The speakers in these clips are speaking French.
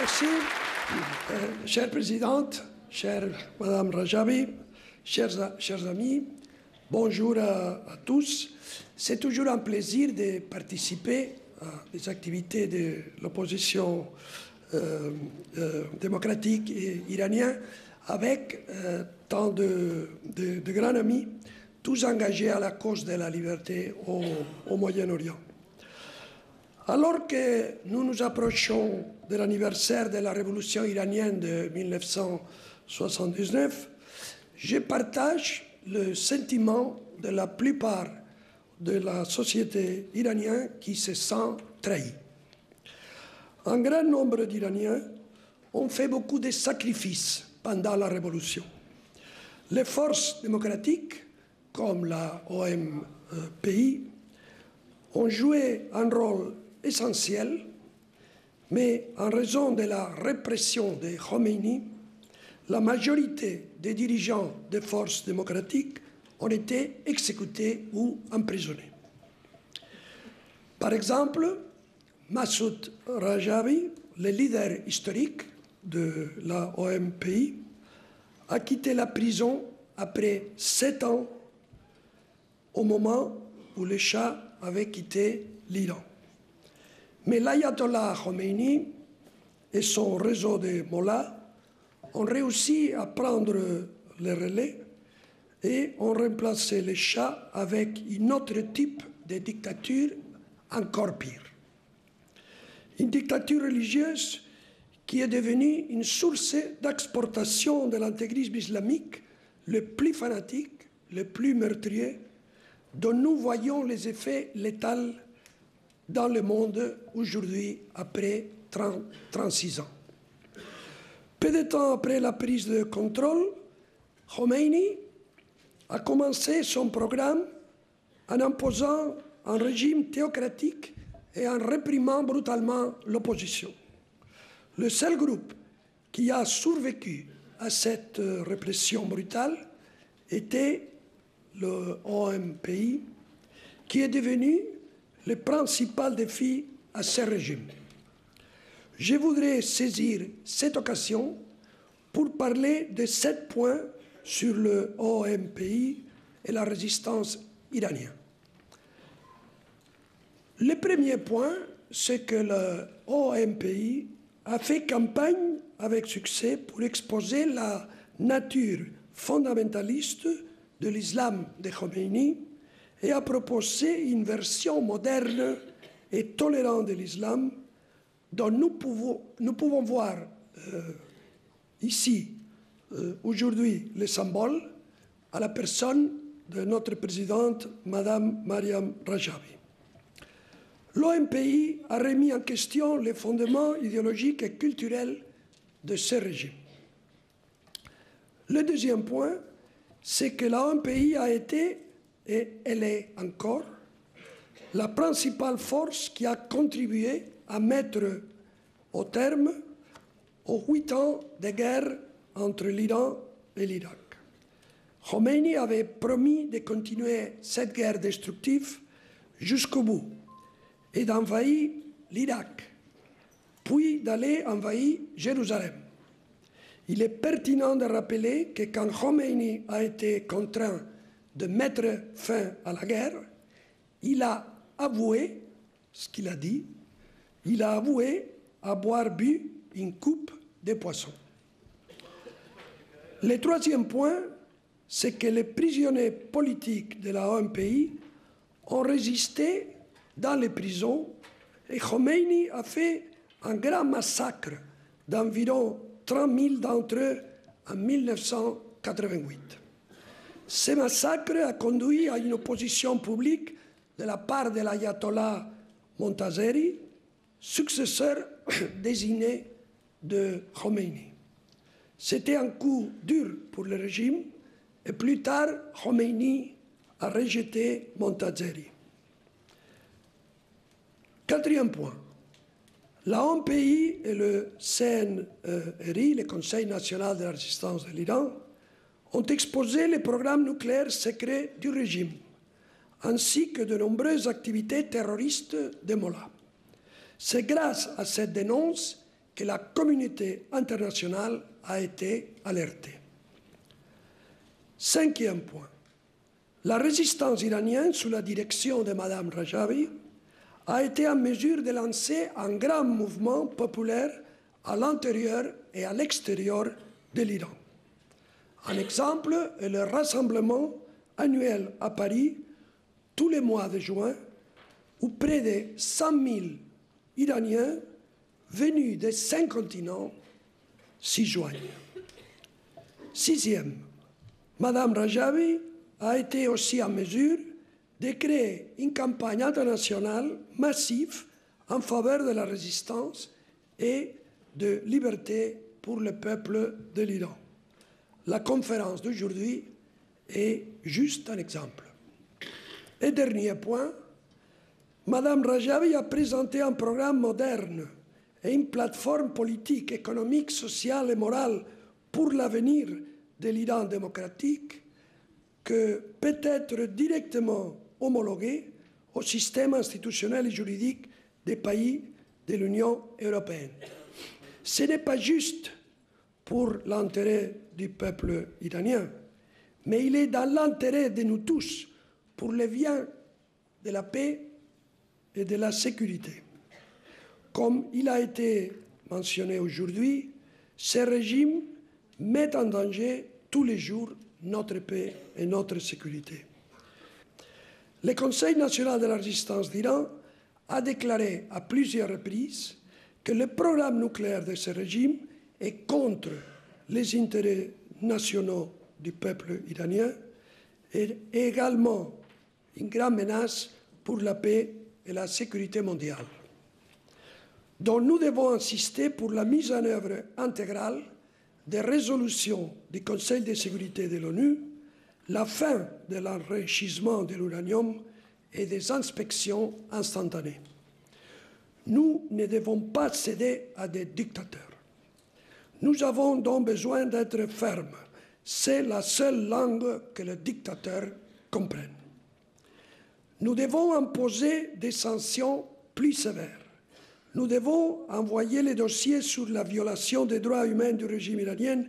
Merci. Chère Présidente, chère Madame Rajavi, chers amis, bonjour à tous. C'est toujours un plaisir de participer à des activités de l'opposition démocratique iranienne avec tant de grands amis, tous engagés à la cause de la liberté au Moyen-Orient. Alors que nous nous approchons de l'anniversaire de la révolution iranienne de 1979, je partage le sentiment de la plupart de la société iranienne qui se sent trahie. Un grand nombre d'Iraniens ont fait beaucoup de sacrifices pendant la révolution. Les forces démocratiques, comme la OMPI, ont joué un rôle essentiel, mais en raison de la répression de Khomeini, la majorité des dirigeants des forces démocratiques ont été exécutés ou emprisonnés. Par exemple, Massoud Rajavi, le leader historique de la OMPI, a quitté la prison après 7 ans, au moment où le Shah avait quitté l'Iran. Mais l'ayatollah Khomeini et son réseau de mollahs ont réussi à prendre le relais et ont remplacé le Shah avec un autre type de dictature encore pire. Une dictature religieuse qui est devenue une source d'exportation de l'intégrisme islamique le plus fanatique, le plus meurtrier, dont nous voyons les effets létals dans le monde aujourd'hui après 36 ans. Peu de temps après la prise de contrôle, Khomeini a commencé son programme en imposant un régime théocratique et en réprimant brutalement l'opposition. Le seul groupe qui a survécu à cette répression brutale était le OMPI, qui est devenu le principal défi à ce régime. Je voudrais saisir cette occasion pour parler de 7 points sur le OMPI et la résistance iranienne. Le premier point, c'est que le OMPI a fait campagne avec succès pour exposer la nature fondamentaliste de l'islam de Khomeini et a proposé une version moderne et tolérante de l'islam dont nous pouvons voir ici, aujourd'hui, le symbole à la personne de notre présidente, Madame Mariam Rajavi. L'OMPI a remis en question les fondements idéologiques et culturels de ce régime. Le deuxième point, c'est que l'OMPI a été, et elle est encore, la principale force qui a contribué à mettre au terme aux 8 ans de guerre entre l'Iran et l'Irak. Khomeini avait promis de continuer cette guerre destructive jusqu'au bout et d'envahir l'Irak, puis d'aller envahir Jérusalem. Il est pertinent de rappeler que quand Khomeini a été contraint de mettre fin à la guerre, il a avoué ce qu'il a dit, il a avoué avoir bu une coupe de poisson. Le troisième point, c'est que les prisonniers politiques de la OMPI ont résisté dans les prisons et Khomeini a fait un grand massacre d'environ 30 000 d'entre eux en 1988. Ce massacre a conduit à une opposition publique de la part de l'ayatollah Montazeri, successeur désigné de Khomeini. C'était un coup dur pour le régime et plus tard, Khomeini a rejeté Montazeri. Quatrième point, la OMPI et le CNRI, le Conseil national de la résistance de l'Iran, ont exposé les programmes nucléaires secrets du régime, ainsi que de nombreuses activités terroristes des mollahs. C'est grâce à cette dénonce que la communauté internationale a été alertée. Cinquième point, la résistance iranienne sous la direction de Mme Rajavi a été en mesure de lancer un grand mouvement populaire à l'intérieur et à l'extérieur de l'Iran. Un exemple est le rassemblement annuel à Paris tous les mois de juin où près de 100 000 Iraniens venus des 5 continents s'y joignent. Sixième, Mme Rajavi a été aussi en mesure de créer une campagne internationale massive en faveur de la résistance et de liberté pour le peuple de l'Iran. La conférence d'aujourd'hui est juste un exemple. Et dernier point, Mme Rajavi a présenté un programme moderne et une plateforme politique, économique, sociale et morale pour l'avenir de l'Iran démocratique que peut être directement homologué au système institutionnel et juridique des pays de l'Union européenne. Ce n'est pas juste pour l'intérêt du peuple iranien, mais il est dans l'intérêt de nous tous pour le bien de la paix et de la sécurité. Comme il a été mentionné aujourd'hui, ce régime met en danger tous les jours notre paix et notre sécurité. Le Conseil national de la résistance d'Iran a déclaré à plusieurs reprises que le programme nucléaire de ce régime est contre les intérêts nationaux du peuple iranien et également une grande menace pour la paix et la sécurité mondiale. Donc nous devons insister pour la mise en œuvre intégrale des résolutions du Conseil de sécurité de l'ONU, la fin de l'enrichissement de l'uranium et des inspections instantanées. Nous ne devons pas céder à des dictateurs. Nous avons donc besoin d'être fermes. C'est la seule langue que les dictateurs comprennent. Nous devons imposer des sanctions plus sévères. Nous devons envoyer les dossiers sur la violation des droits humains du régime iranien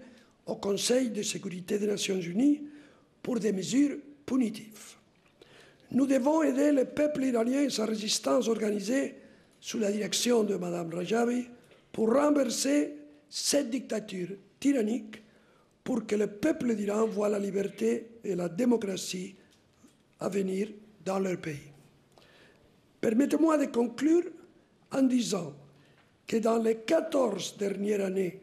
au Conseil de sécurité des Nations unies pour des mesures punitives. Nous devons aider le peuple iranien et sa résistance organisée sous la direction de Mme Rajavi pour renverser cette dictature tyrannique pour que le peuple d'Iran voie la liberté et la démocratie à venir dans leur pays. Permettez-moi de conclure en disant que dans les 14 dernières années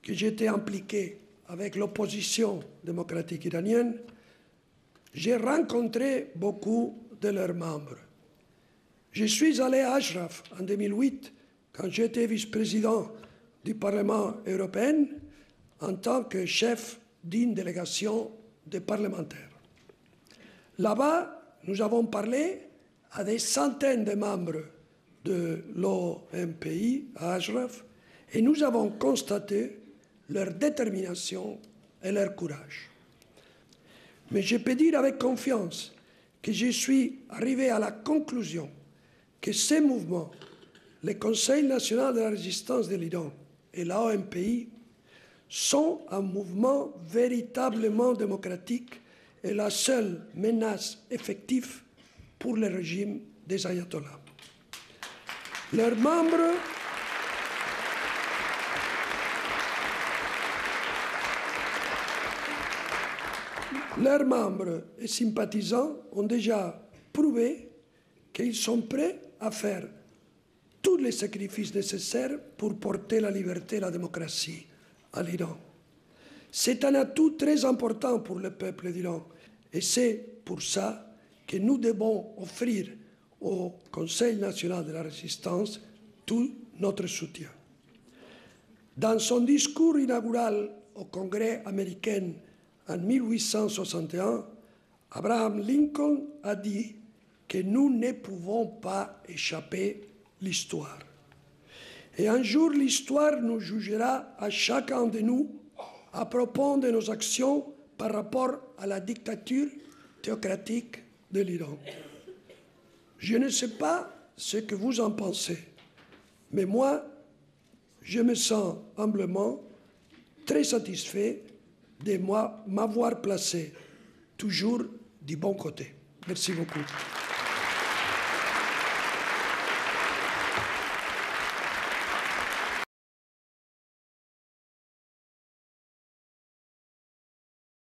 que j'étais impliqué avec l'opposition démocratique iranienne, j'ai rencontré beaucoup de leurs membres. Je suis allé à Ashraf en 2008, quand j'étais vice-président du Parlement européen, en tant que chef d'une délégation de parlementaires. Là-bas, nous avons parlé à des centaines de membres de l'OMPI à Ashraf et nous avons constaté leur détermination et leur courage. Mais je peux dire avec confiance que je suis arrivé à la conclusion que ces mouvements, le Conseil national de la résistance de l'Iran et l'OMPI, sont un mouvement véritablement démocratique et la seule menace effective pour le régime des ayatollahs. Leurs membres et sympathisants ont déjà prouvé qu'ils sont prêts à faire tous les sacrifices nécessaires pour porter la liberté et la démocratie à l'Iran. C'est un atout très important pour le peuple d'Iran et c'est pour ça que nous devons offrir au Conseil national de la résistance tout notre soutien. Dans son discours inaugural au Congrès américain en 1861, Abraham Lincoln a dit que nous ne pouvons pas échapper l'histoire. Et un jour, l'histoire nous jugera à chacun de nous à propos de nos actions par rapport à la dictature théocratique de l'Iran. Je ne sais pas ce que vous en pensez, mais moi, je me sens humblement très satisfait de m'avoir placé toujours du bon côté. Merci beaucoup.